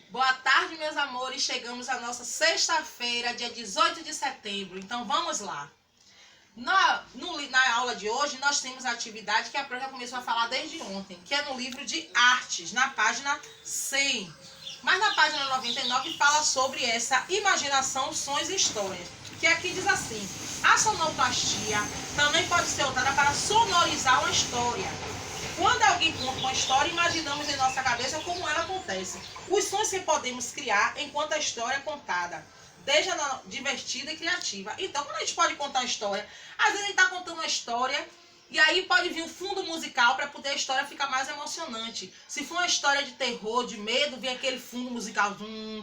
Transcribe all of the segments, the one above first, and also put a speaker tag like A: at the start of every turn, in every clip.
A: Boa tarde, meus amores. Chegamos à nossa sexta-feira, dia 18 de setembro. Então, vamos lá. Na aula de hoje, nós temos a atividade que a Pro já começou a falar desde ontem, que é no livro de artes, na página 100. Mas na página 99 fala sobre essa imaginação, sonhos e histórias. Que aqui diz assim: a sonoplastia também pode ser usada para sonorizar uma história. Quando alguém conta uma história, imaginamos em nossa cabeça como ela acontece. Os sons que podemos criar enquanto a história é contada, desde ela divertida e criativa. Então, quando a gente pode contar uma história, às vezes a gente está contando uma história e aí pode vir um fundo musical para poder a história ficar mais emocionante. Se for uma história de terror, de medo, vem aquele fundo musical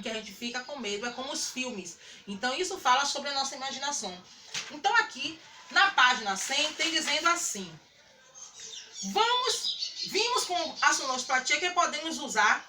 A: que a gente fica com medo. É como os filmes. Então, isso fala sobre a nossa imaginação. Então, aqui na página 100 tem dizendo assim: vimos com a sonoplastia que podemos usar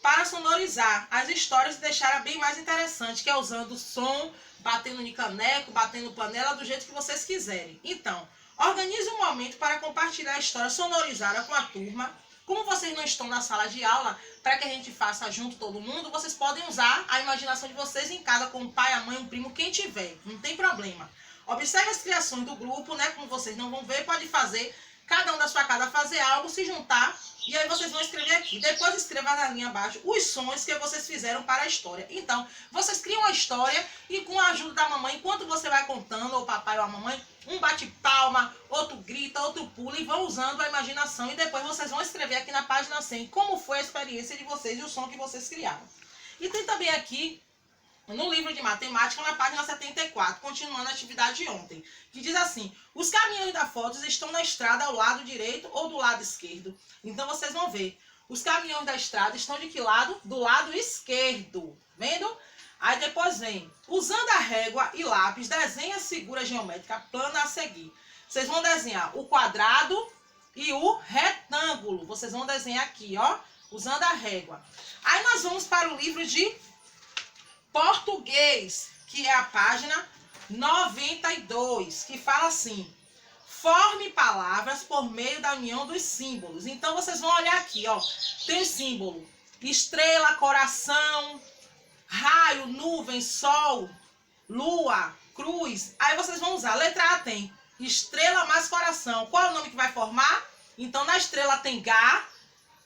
A: para sonorizar as histórias e deixar bem mais interessante, que é usando som, batendo de caneco, batendo panela, do jeito que vocês quiserem. Então, organize um momento para compartilhar a história sonorizada com a turma. Como vocês não estão na sala de aula, para que a gente faça junto todo mundo, vocês podem usar a imaginação de vocês em casa, com o pai, a mãe, um primo, quem tiver, não tem problema. Observe as criações do grupo, né? Como vocês não vão ver, pode fazer cada um da sua casa fazer algo, se juntar, e aí vocês vão escrever aqui. Depois escreva na linha abaixo os sons que vocês fizeram para a história. Então, vocês criam a história e com a ajuda da mamãe, enquanto você vai contando, ou o papai ou a mamãe, um bate palma, outro grita, outro pula, e vão usando a imaginação, e depois vocês vão escrever aqui na página 100 como foi a experiência de vocês e o som que vocês criaram. E tem também aqui no livro de matemática, na página 74, continuando a atividade de ontem, que diz assim: os caminhões da foto estão na estrada ao lado direito ou do lado esquerdo. Então vocês vão ver, os caminhões da estrada estão de que lado? Do lado esquerdo, vendo? Aí depois vem, usando a régua e lápis, desenha a figura geométrica plana a seguir. Vocês vão desenhar o quadrado e o retângulo. Vocês vão desenhar aqui, ó, usando a régua. Aí nós vamos para o livro de português, que é a página 92, que fala assim: forme palavras por meio da união dos símbolos. Então vocês vão olhar aqui, ó, tem símbolo estrela, coração, raio, nuvem, sol, lua, cruz. Aí vocês vão usar, letra A tem estrela mais coração. Qual é o nome que vai formar? Então na estrela tem Gá,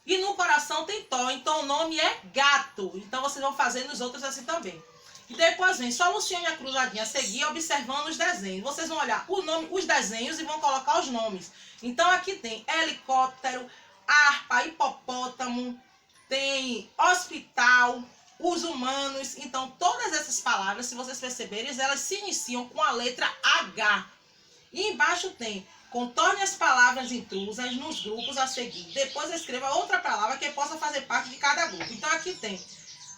A: e no coração tem Tó, então o nome é gato. Então vocês vão fazer nos outros assim também. E depois vem, solucione a cruzadinha a seguir, observando os desenhos. Vocês vão olhar o nome, os desenhos, e vão colocar os nomes. Então aqui tem helicóptero, harpa, hipopótamo, tem hospital, os humanos. Então todas essas palavras, se vocês perceberem, elas se iniciam com a letra H. E embaixo tem: contorne as palavras intrusas nos grupos a seguir. Depois escreva outra palavra que possa fazer parte de cada grupo. Então aqui tem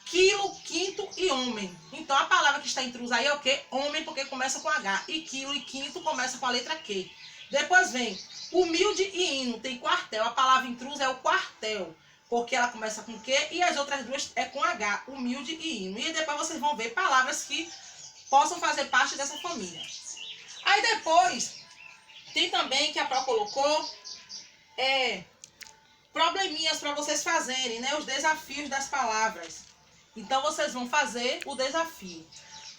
A: quilo, quinto e homem. Então a palavra que está intrusa aí é o quê? Homem, porque começa com H. E quilo e quinto começa com a letra Q. Depois vem humilde e hino. Tem quartel. A palavra intrusa é o quartel, porque ela começa com Q e as outras duas é com H. Humilde e hino. E depois vocês vão ver palavras que possam fazer parte dessa família. Aí depois tem também, que a Pro colocou, probleminhas para vocês fazerem, né? Os desafios das palavras. Então vocês vão fazer o desafio.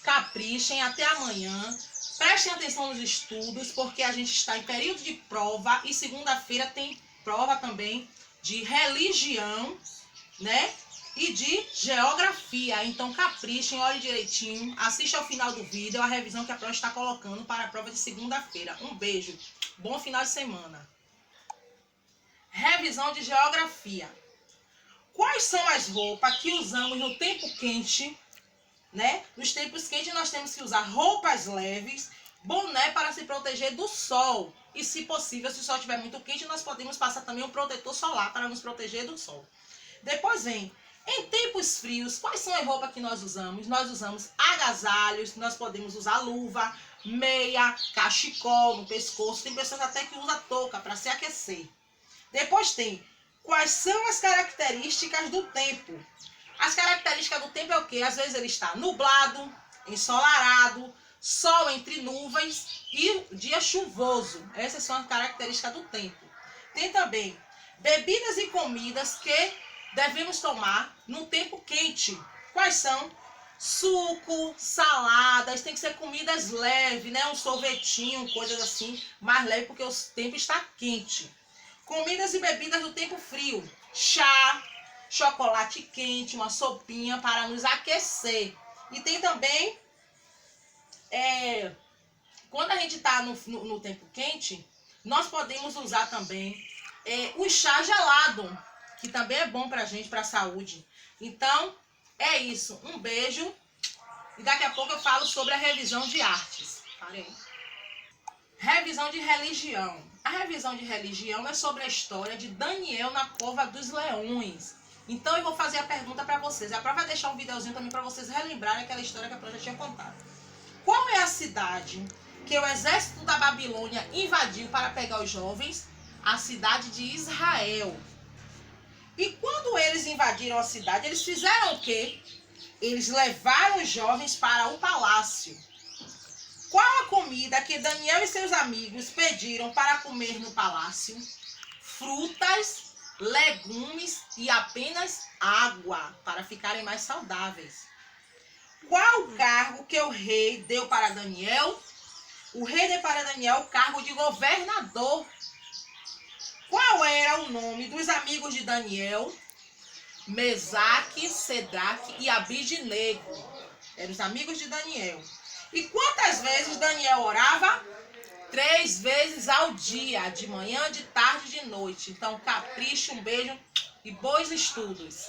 A: Caprichem até amanhã. Prestem atenção nos estudos, porque a gente está em período de prova. E segunda-feira tem prova também de religião, né? E de geografia. Então caprichem, olhem direitinho, assista ao final do vídeo a revisão que a Pro está colocando para a prova de segunda-feira. Um beijo, bom final de semana. Revisão de geografia. Quais são as roupas que usamos no tempo quente, né? Nos tempos quentes nós temos que usar roupas leves, boné para se proteger do sol. E se possível, se o sol estiver muito quente, nós podemos passar também um protetor solar para nos proteger do sol. Depois vem, em tempos frios, quais são as roupas que nós usamos? Nós usamos agasalhos, nós podemos usar luva, meia, cachecol no pescoço. Tem pessoas até que usam touca para se aquecer. Depois tem, quais são as características do tempo? As características do tempo é o quê? Às vezes ele está nublado, ensolarado, sol entre nuvens e dia chuvoso. Essas são as características do tempo. Tem também bebidas e comidas que devemos tomar no tempo quente. Quais são? Suco, saladas, tem que ser comidas leves, né? Um sorvetinho, coisas assim, mais leve, porque o tempo está quente. Comidas e bebidas do tempo frio. Chá, chocolate quente, uma sopinha para nos aquecer. E tem também, quando a gente está no tempo quente, nós podemos usar também o chá gelado, que também é bom pra gente, pra saúde. Então, é isso. Um beijo. E daqui a pouco eu falo sobre a revisão de artes. Parei. Revisão de religião. A revisão de religião é sobre a história de Daniel na cova dos leões. Então eu vou fazer a pergunta para vocês. A Pró vai deixar um videozinho também para vocês relembrarem aquela história que a Pró já tinha contado. Qual é a cidade que o exército da Babilônia invadiu para pegar os jovens? A cidade de Israel. E quando eles invadiram a cidade, eles fizeram o quê? Eles levaram os jovens para o palácio. Qual a comida que Daniel e seus amigos pediram para comer no palácio? Frutas, legumes e apenas água, para ficarem mais saudáveis. Qual o cargo que o rei deu para Daniel? O rei deu para Daniel o cargo de governador. Qual era o nome dos amigos de Daniel? Mesaque, Sedraque e Abidnego. Eram os amigos de Daniel. E quantas vezes Daniel orava? 3 vezes ao dia, de manhã, de tarde e de noite. Então, capricha, um beijo e bons estudos.